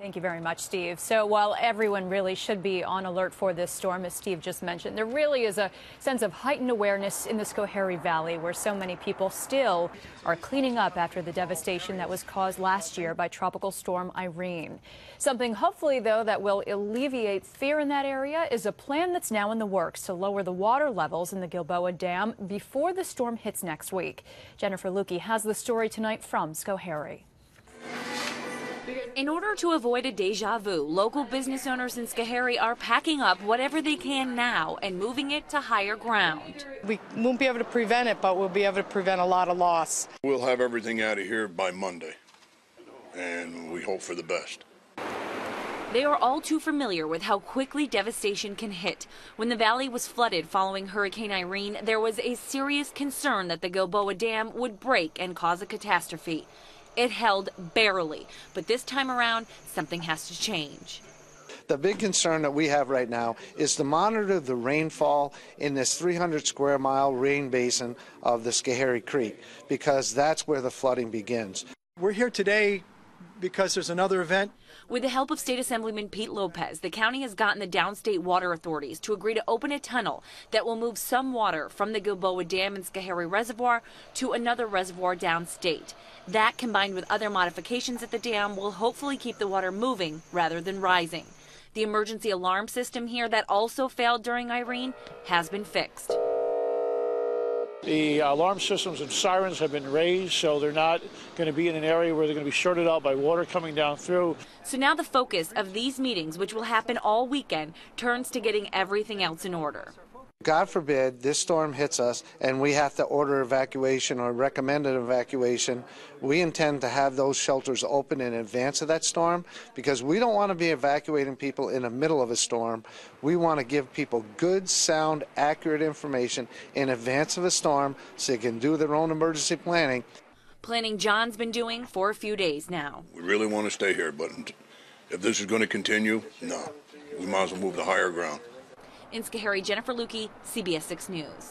Thank you very much, Steve. So while everyone really should be on alert for this storm, as Steve just mentioned, there really is a sense of heightened awareness in the Schoharie Valley, where so many people still are cleaning up after the devastation that was caused last year by Tropical Storm Irene. Something hopefully, though, that will alleviate fear in that area is a plan that's now in the works to lower the water levels in the Gilboa Dam before the storm hits next week. Jennifer Lukey has the story tonight from Schoharie. In order to avoid a deja vu, local business owners in Schoharie are packing up whatever they can now and moving it to higher ground. We won't be able to prevent it, but we'll be able to prevent a lot of loss. We'll have everything out of here by Monday, and we hope for the best. They are all too familiar with how quickly devastation can hit. When the valley was flooded following Hurricane Irene, there was a serious concern that the Gilboa Dam would break and cause a catastrophe. It held barely, but this time around, something has to change. The big concern that we have right now is to monitor the rainfall in this 300 square mile rain basin of the Schoharie Creek, because that's where the flooding begins. We're here today because there's another event. With the help of State Assemblyman Pete Lopez, the county has gotten the downstate water authorities to agree to open a tunnel that will move some water from the Gilboa Dam and Schoharie Reservoir to another reservoir downstate. That, combined with other modifications at the dam, will hopefully keep the water moving rather than rising. The emergency alarm system here that also failed during Irene has been fixed. The alarm systems and sirens have been raised, so they're not going to be in an area where they're going to be shorted out by water coming down through. So now the focus of these meetings, which will happen all weekend, turns to getting everything else in order. God forbid this storm hits us and we have to order evacuation or recommended evacuation. We intend to have those shelters open in advance of that storm, because we don't want to be evacuating people in the middle of a storm. We want to give people good, sound, accurate information in advance of a storm so they can do their own emergency planning. Planning John's been doing for a few days now. We really want to stay here, but if this is going to continue, no. We might as well move to higher ground. In Schoharie, Jennifer Lukey, CBS6 News.